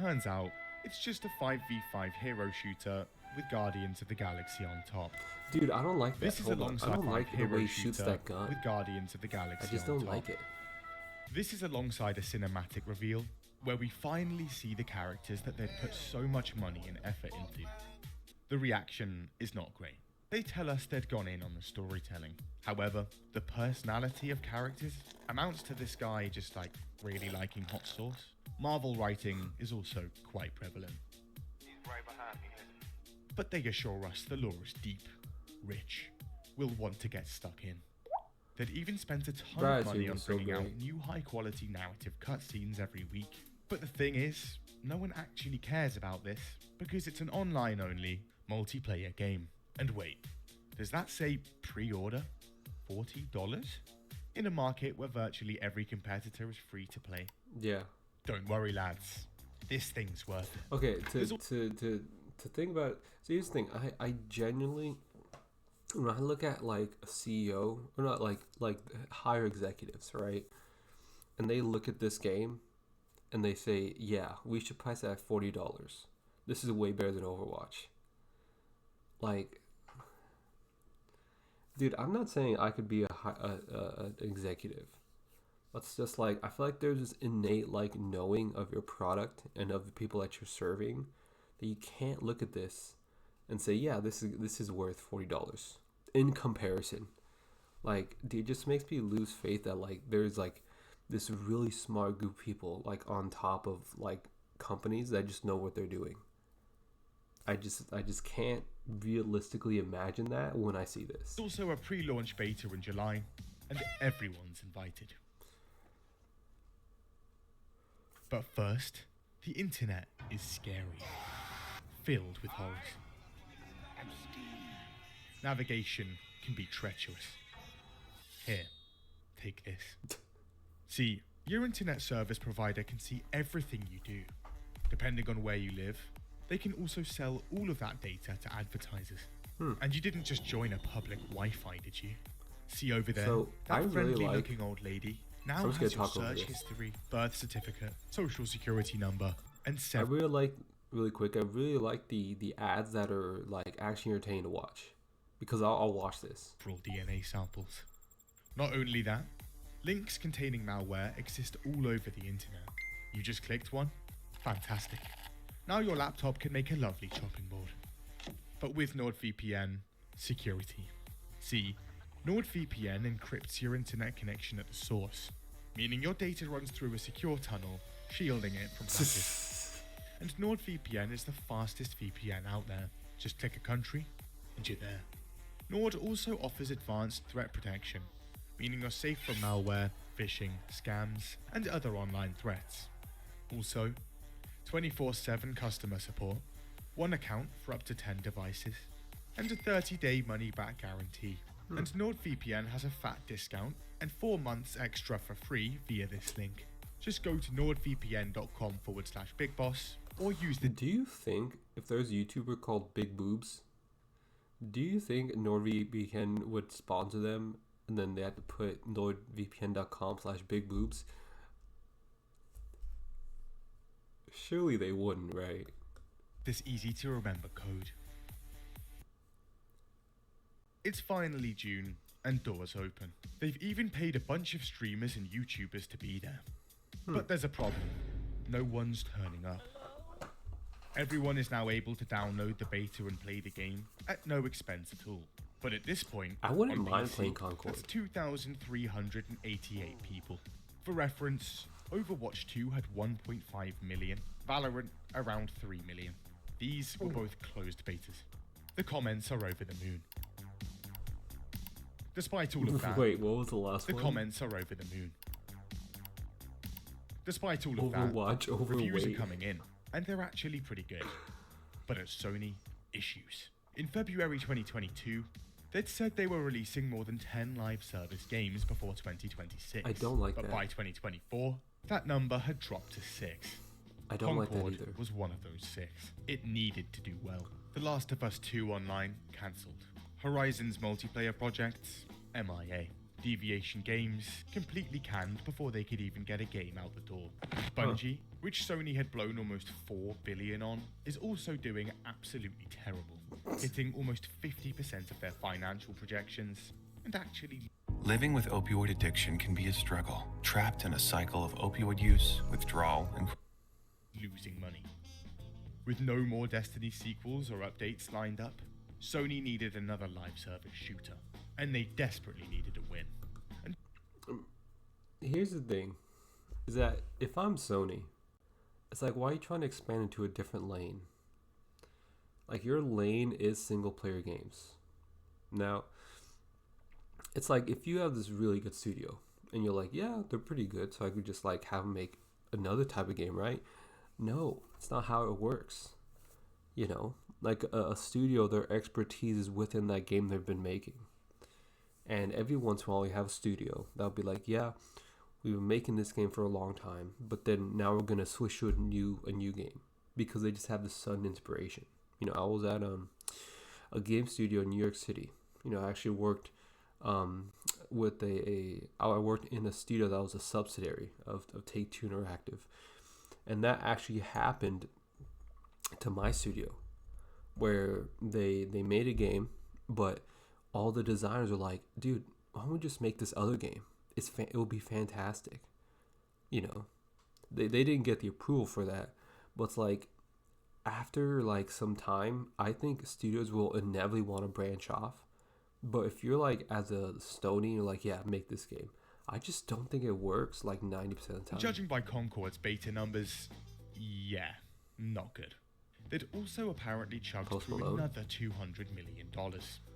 turns out it's just a 5v5 hero shooter with Guardians of the Galaxy on top. Dude, I don't like that. This is alongside I don't like the hero way he shoots shooter that gun. with Guardians of the Galaxy I just on don't top. like it. This is alongside a cinematic reveal where we finally see the characters that they'd put so much money and effort into. The reaction is not great. They tell us they'd gone in on the storytelling. However, the personality of characters amounts to this guy just like really liking hot sauce. Marvel writing is also quite prevalent. He's right behind me. But they assure us the lore is deep, rich, we'll want to get stuck in. They'd even spent a ton of money on bringing out new high-quality narrative cutscenes every week. But the thing is, no one actually cares about this because it's an online-only multiplayer game. And wait, does that say pre-order? $40? In a market where virtually every competitor is free to play. Yeah. Don't worry, lads. This thing's worth it. Okay, to think about it, so here's the thing, I genuinely, when I look at like a CEO, or not like higher executives, right? And they look at this game and they say, yeah, we should price it at $40. This is way better than Overwatch. Like, dude, I'm not saying I could be a executive. It's just like, I feel like there's this innate like knowing of your product and of the people that you're serving that you can't look at this and say, yeah, this is worth $40 in comparison. Like, dude, it just makes me lose faith that like there's like this really smart group of people like on top of like companies that just know what they're doing. I just can't realistically imagine that when I see this. It's also a pre-launch beta in July, and everyone's invited. But first, the internet is scary, filled with horrors. Navigation can be treacherous. Here, take this. See, your internet service provider can see everything you do. Depending on where you live, they can also sell all of that data to advertisers. And you didn't just join a public Wi-Fi, did you? See over there, So, I that really friendly-looking old lady now I'm just has gonna your talk over search this. history, birth certificate, social security number, and I several really like, really quick, I really like the ads that are like actually entertaining to watch, because I'll watch this. DNA samples. Not only that, links containing malware exist all over the internet. You just clicked one? Fantastic. Now your laptop can make a lovely chopping board. But with NordVPN, security. See, NordVPN encrypts your internet connection at the source, meaning your data runs through a secure tunnel, shielding it from hackers. And NordVPN is the fastest VPN out there. Just click a country, and you're there. Nord also offers advanced threat protection, meaning you're safe from malware, phishing, scams, and other online threats. Also, 24/7 customer support, one account for up to 10 devices, and a 30-day money-back guarantee. And NordVPN has a fat discount and 4 months extra for free via this link. Just go to nordvpn.com/bigboss or use the... Do you think if there's a YouTuber called Big Boobs, do you think NordVPN would sponsor them and then they had to put nordvpn.com/bigboobs? Surely they wouldn't, right? this easy to remember code. It's finally June and doors open. They've even paid a bunch of streamers and YouTubers to be there. But there's a problem. No one's turning up. Everyone is now able to download the beta and play the game at no expense at all. But at this point, I wouldn't on mind PC, playing Concord. that's 2,388 people. For reference, Overwatch 2 had 1.5 million, Valorant around 3 million. These were both closed betas. The comments are over the moon. Despite all of that, Wait, what was the last the one? comments are over the moon. Despite all of Overwatch, that, reviews are overweight. coming in, and they're actually pretty good. But at Sony, issues. In February 2022, they'd said they were releasing more than 10 live service games before 2026. I don't like but that. by 2024, that number had dropped to 6. I don't like that Concord either. was one of those 6. It needed to do well. The Last of Us 2 Online cancelled. Horizon's multiplayer projects, MIA. Deviation Games completely canned before they could even get a game out the door. Bungie, which Sony had blown almost $4 billion on, is also doing absolutely terrible, hitting almost 50% of their financial projections, and actually Living with opioid addiction can be a struggle, trapped in a cycle of opioid use, withdrawal, and losing money. With no more Destiny sequels or updates lined up, Sony needed another live service shooter, and they desperately needed a win. And Here's the thing, is that if I'm Sony, it's like, why are you trying to expand into a different lane? Like, your lane is single player games. Now, it's like, if you have this really good studio and you're like, yeah, they're pretty good, so I could just like have them make another type of game, right? No, it's not how it works. You know, like a studio, their expertise is within that game they've been making. And every once in a while, you have a studio that'll be like, yeah, we've been making this game for a long time, but then now we're gonna switch to a new game because they just have this sudden inspiration. You know, I was at a game studio in New York City. You know, I actually worked with I worked in a studio that was a subsidiary of Take-Two Interactive, and that actually happened to my studio, where they made a game, but all the designers were like, dude, why don't we just make this other game? It will be fantastic. You know, they didn't get the approval for that, but it's like, after like some time, I think studios will inevitably want to branch off. But if you're like, as a Stoney, you're like, yeah, make this game, I just don't think it works like 90% of the time. judging by Concord's beta numbers, yeah, not good. They'd also apparently chugged Post through Malone? another $200 million.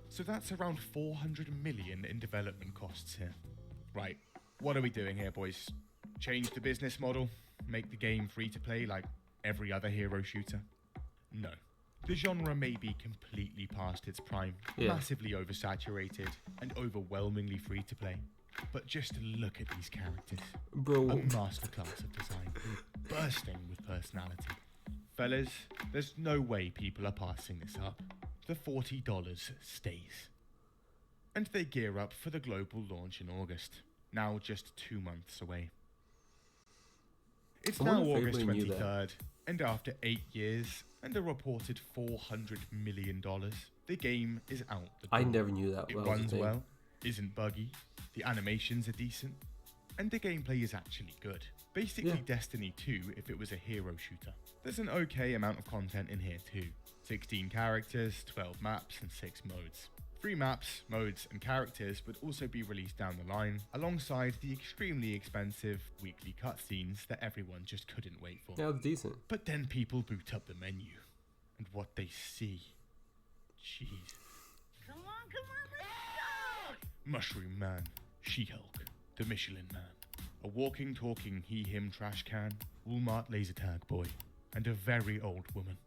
So that's around $400 million in development costs here. Right, what are we doing here, boys? Change the business model? Make the game free to play like every other hero shooter? No. The genre may be completely past its prime, massively oversaturated, and overwhelmingly free to play. But just look at these characters. Bro, A masterclass of design, bursting with personality. Fellas, there's no way people are passing this up. The $40 stays. And they gear up for the global launch in August, now just 2 months away. It's I now wonder if August anybody knew that. 23rd, and after 8 years and a reported $400 million, the game is out the door. I never knew that. It was a runs thing. well, isn't buggy, the animations are decent, and the gameplay is actually good. Basically Yeah. Destiny 2 if it was a hero shooter. There's an okay amount of content in here too. 16 characters, 12 maps, and 6 modes. 3 maps, modes, and characters would also be released down the line, alongside the extremely expensive weekly cutscenes that everyone just couldn't wait for. Yeah, it's decent. But then people boot up the menu, and what they see. Jeez. Come on, let's go! Mushroom Man, She-Hulk, the Michelin Man, a walking, talking he-him trash can, Walmart laser tag boy, and a very old woman.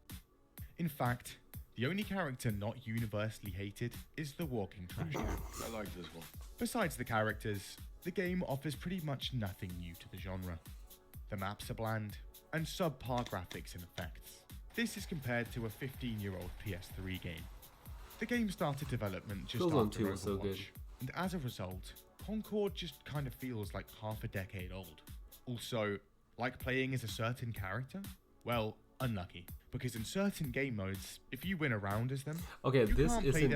In fact, the only character not universally hated is the walking trash can. I like this one. Besides the characters, the game offers pretty much nothing new to the genre. The maps are bland, and subpar graphics and effects. This is compared to a 15-year-old PS3 game. The game started development just Killzone after 2 Overwatch, was so good. and as a result, Concord just kind of feels like half a decade old. Also, like playing as a certain character? Well, unlucky, because in certain game modes, if you win a round as them, Okay, you this can't play isn't